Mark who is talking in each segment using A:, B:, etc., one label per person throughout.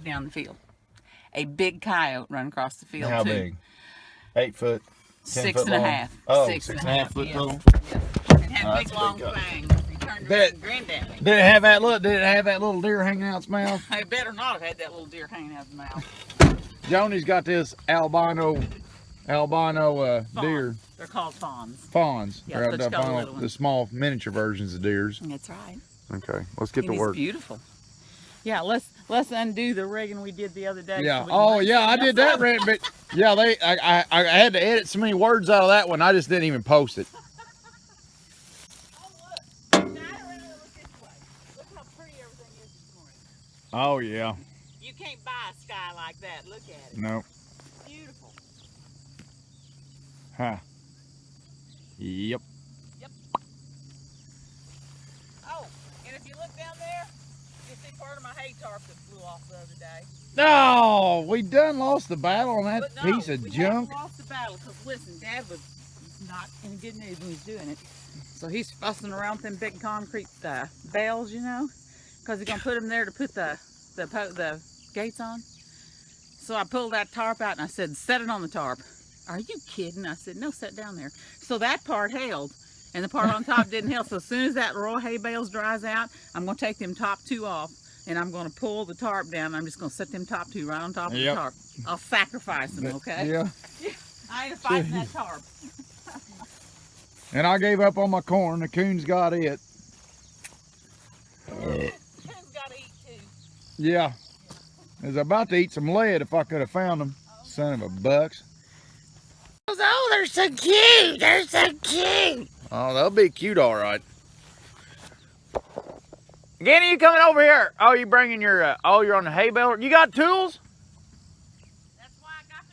A: down the field. A big coyote run across the field.
B: How
A: too.
B: big? 8 foot? 10
A: 6
B: foot
A: and a
B: long?
A: half.
B: Oh,
A: 6.5
B: foot
A: yeah.
B: tall.
A: Yeah. It had big long fangs. He turned around and grinned at me.
B: Did it have that little deer hanging out its mouth?
A: It better not have had that little deer hanging out of his mouth.
B: Joni's got this albino deer.
A: They're called fawns.
B: Fawns.
A: Yeah,
B: They're
A: let's go
B: albino,
A: little ones.
B: the small miniature versions of deers.
A: That's right.
B: Okay, let's get to
A: He's
B: work.
A: beautiful. Yeah, let's undo the rigging we did the other day.
B: Yeah.
A: So
B: Oh yeah, I did that, but yeah, I had to edit so many words out of that one. I just didn't even post it.
A: Oh look! Now around and look this way. Look how pretty everything is this morning.
B: Oh yeah.
A: You can't buy a sky like that. Look at it.
B: No.
A: Beautiful.
B: Huh. Yep.
A: Yep. Oh, and if you look down there, you'll see part of my hay tarp that flew off the other day.
B: No, we done lost the battle on that
A: But no,
B: piece of
A: we
B: junk.
A: haven't lost the battle because listen, Dad was not in good mood when he was doing it. So he's fussing around with them big concrete bales, you know, because he's gonna put them there to put the gates on. So I pulled that tarp out and I said, set it on the tarp. Are you kidding? I said, no, set down there. So that part held and the part on top didn't held. So as soon as that row of hay bales dries out, I'm going to take them top 2 off and I'm going to pull the tarp down. I'm just going to set them top 2 right on top of the tarp. I'll sacrifice them, okay?
B: Yeah.
A: I ain't fighting that tarp.
B: And I gave up on my corn. The coons got it.
A: Coons got to eat too.
B: Yeah. I was about to eat some lead if I could have found them. Son of a bucks. Oh, they're so cute. They're so cute. Oh, they'll be cute, all right. Ganny, you coming over here? Oh, you bringing your, oh, you're on the hay baler. You got tools?
A: That's why I got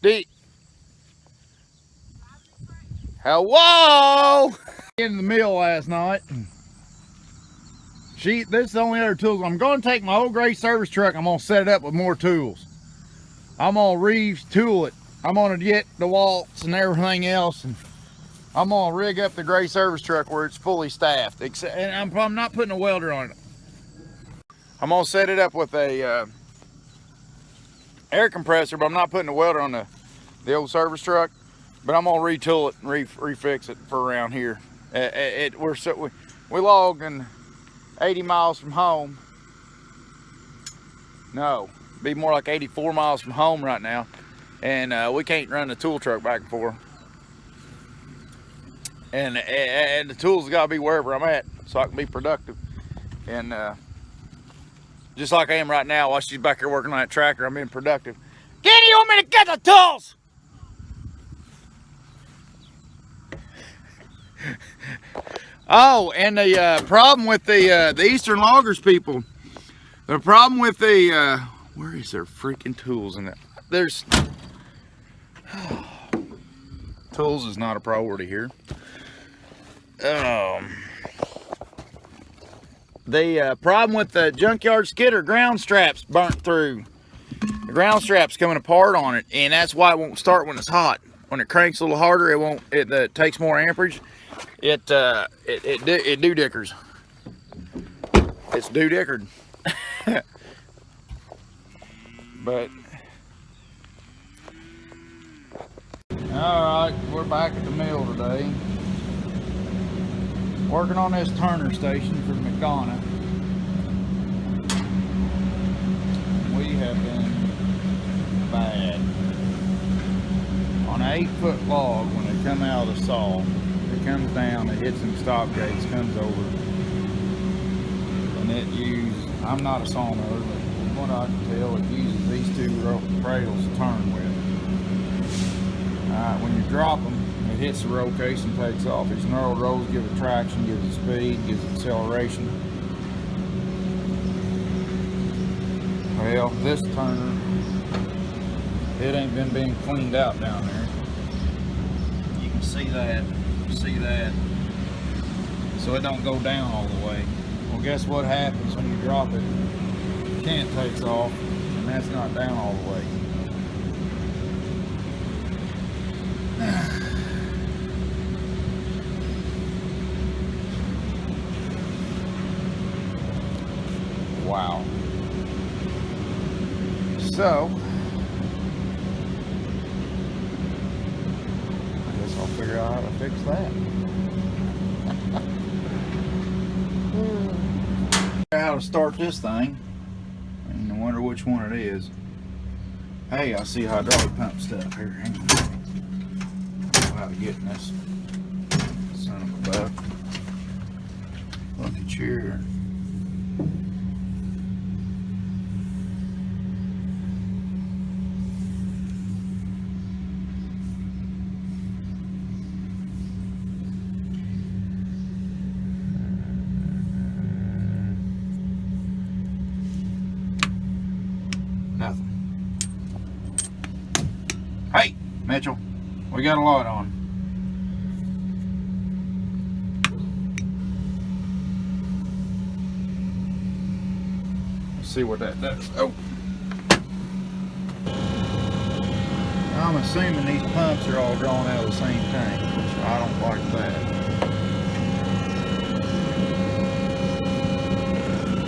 A: the Dodge.
B: Hello! In the mill last night. This is the only other tools. I'm going to take my old gray service truck. I'm going to set it up with more tools. I'm going to retool it. I'm going to get the walls and everything else. And I'm going to rig up the gray service truck where it's fully staffed. And I'm not putting a welder on it. I'm going to set it up with a air compressor, but I'm not putting a welder on the old service truck. But I'm going to retool it and refix it for around here. We logging 80 miles from home. No, be more like 84 miles from home right now. And we can't run the tool truck back and forth. And the tools got to be wherever I'm at so I can be productive. And just like I am right now, while she's back here working on that tractor, I'm being productive. Kenny, you want me to get the tools? Oh, and the problem with the Eastern Loggers people, the problem with the, where is their freaking tools in it? There's, tools is not a priority here. The problem with the junkyard skidder, ground straps burnt through. The ground strap's coming apart on it, and that's why it won't start when it's hot. When it cranks a little harder, it won't. It takes more amperage. It do-dickers. It's do-dickered. But all right, we're back at the mill today, working on this turner station for McDonough. We have been bad. On an 8-foot log, when it come out of the saw, it comes down, it hits some stop gates, comes over, and it uses, I'm not a sawmiller, but from what I can tell, it uses these 2 cradles to turn with. When you drop them, it hits the roll case and takes off. These knurled rolls give it traction, gives it speed, gives it acceleration. Well, this turner, it ain't been being cleaned out down there. You can see that, so it don't go down all the way. Well, guess what happens when you drop it? The cant takes off, and that's not down all the way. So, I guess I'll figure out how to fix that. How to start this thing, and I wonder which one it is. Hey, I see hydraulic pump stuff here. Hang on. I don't know how to get in this son of a buck. Look at your. Nothing. Hey, Mitchell, we got a lot on. Let's see what that does. Oh, I'm assuming these pumps are all drawn out of the same tank, which I don't like that.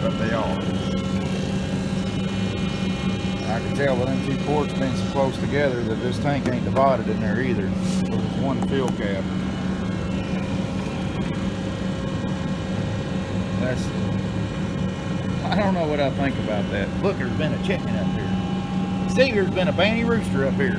B: But they are. I can tell with them two ports being so close together that this tank ain't divided in there either. So there's one fill cap. I don't know what I think about that. Look, there's been a chicken up here. See, there's been a banty rooster up here.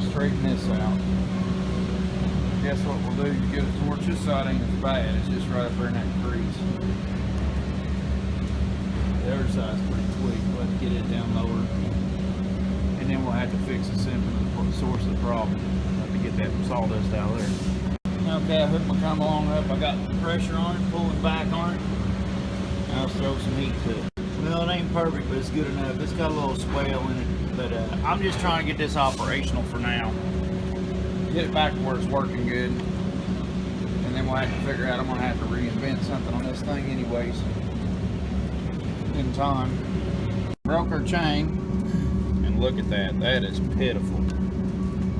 B: Straighten this out. Guess what we'll do? You get it towards this side ain't as bad. It's just right up there in that crease. The other side's pretty quick. We'll have to get it down lower. And then we'll have to fix the symptom of the source of the problem. We'll have to get that sawdust out of there. Okay, I hooked my come along up. I got pressure on it, pulling back on it. Now let's throw some heat to it. Well, it ain't perfect, but it's good enough. It's got a little swell in it. But I'm just trying to get this operational for now. Get it back to where it's working good. And then we'll have to figure out, I'm going to have to reinvent something on this thing anyways. In time. Broke our chain. And look at that. That is pitiful.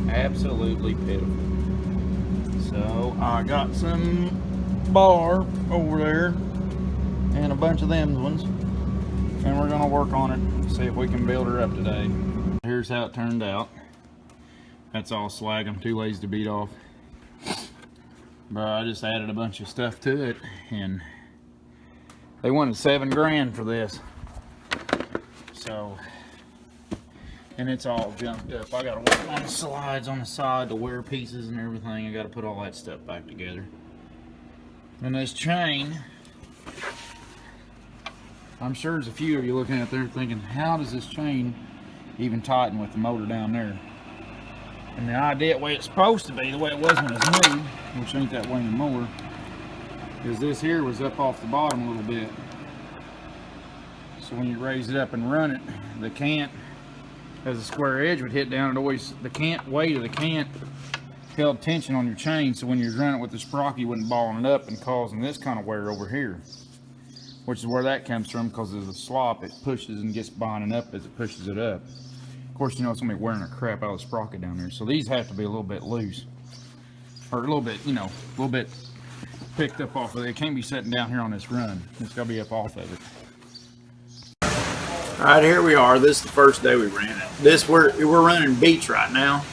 B: Absolutely pitiful. So I got some bar over there. And a bunch of them ones. And we're going to work on it. See if we can build her up today. Here's how it turned out. That's all slag. I'm too lazy to beat off. But I just added a bunch of stuff to it, and they wanted $7 grand for this. So, and it's all junked up. I gotta work on the slides on the side, the wear pieces and everything. I gotta put all that stuff back together. And this chain, I'm sure there's a few of you looking at there thinking, how does this chain even tighten with the motor down there? And the idea, the way it's supposed to be, the way it was when it's new, which ain't that way anymore, is this here was up off the bottom a little bit. So when you raise it up and run it, the cant, as a square edge would hit down, it always, the cant weight of the cant held tension on your chain, so when you're running it with the sprocket, you wasn't balling it up and causing this kind of wear over here. Which is where that comes from, because of the slop, it pushes and gets binding up as it pushes it up. Of course, you know it's going to be wearing the crap out of the sprocket down there. So these have to be a little bit loose. Or a little bit, you know, a little bit picked up off of it. It can't be sitting down here on this run. It's got to be up off of it. Alright, here we are. This is the first day we ran it. We're running beach right now.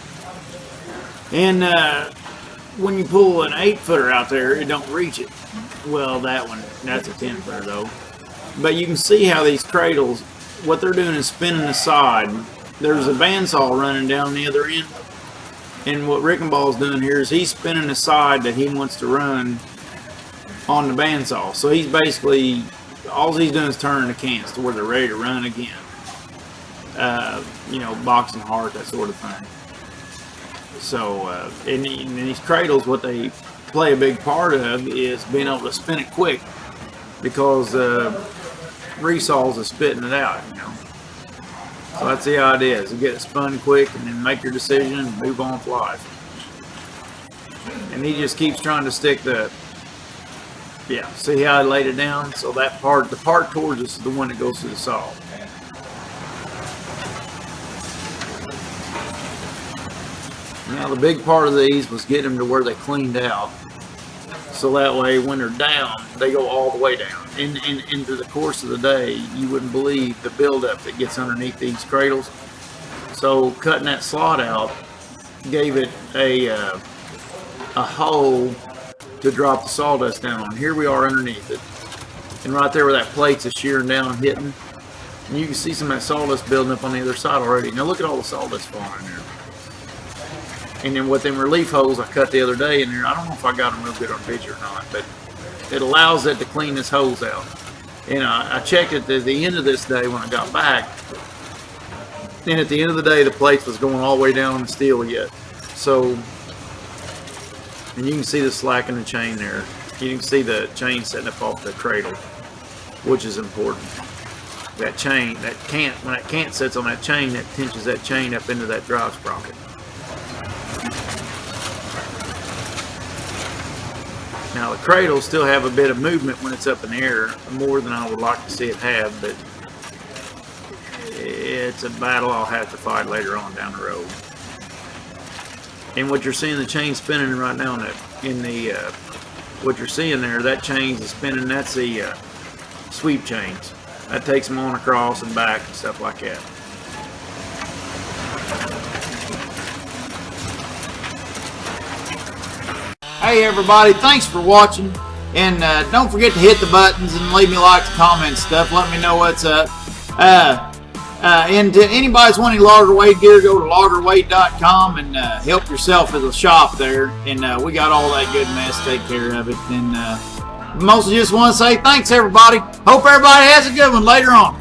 B: And
C: when you pull an 8-footer out there, it don't reach it. Well, that one, that's a 10-footer though. But you can see how these cradles, what they're doing is spinning the side. There's a bandsaw running down the other end. And what Rickenball's doing here is he's spinning the side that he wants to run on the bandsaw. So he's basically, all he's doing is turning the cants to where they're ready to run again. You know, boxing hard, that sort of thing. So, in these cradles, what they play a big part of is being able to spin it quick, because resaws are spitting it out, you know. So that's the idea, is to get it spun quick and then make your decision and move on with life. And he just keeps trying to stick the, yeah, see how I laid it down? So that part, the part towards us is the one that goes through the saw. Now the big part of these was get them to where they cleaned out, so that way when they're down, they go all the way down. And into the course of the day, you wouldn't believe the buildup that gets underneath these cradles. So cutting that slot out gave it a hole to drop the sawdust down on. Here we are underneath it, and right there where that plate's is shearing down and hitting, and you can see some of that sawdust building up on the other side already. Now look at all the sawdust falling in there. And then with them relief holes I cut the other day in there, I don't know if I got them real good on picture or not, but it allows it to clean this hose out. And I checked it at the end of this day when I got back, and at the end of the day the plates was going all the way down on the steel yet. So, and you can see the slack in the chain there. You can see the chain setting up off the cradle, which is important. That chain, that cant, when that cant sets on that chain, that tensions that chain up into that drive sprocket. Now the cradles still have a bit of movement when it's up in the air, more than I would like to see it have, but it's a battle I'll have to fight later on down the road. And what you're seeing the chain spinning right now in the what you're seeing there, that chain is spinning, that's the sweep chains. That takes them on across and back and stuff like that. Hey everybody, thanks for watching, and don't forget to hit the buttons and leave me likes, comments, stuff. Let me know what's up. And to anybody's wanting logger weight gear, go to loggerweight.com and help yourself at the shop there. And we got all that good mess, take care of it. And mostly just want to say thanks everybody. Hope everybody has a good one later on.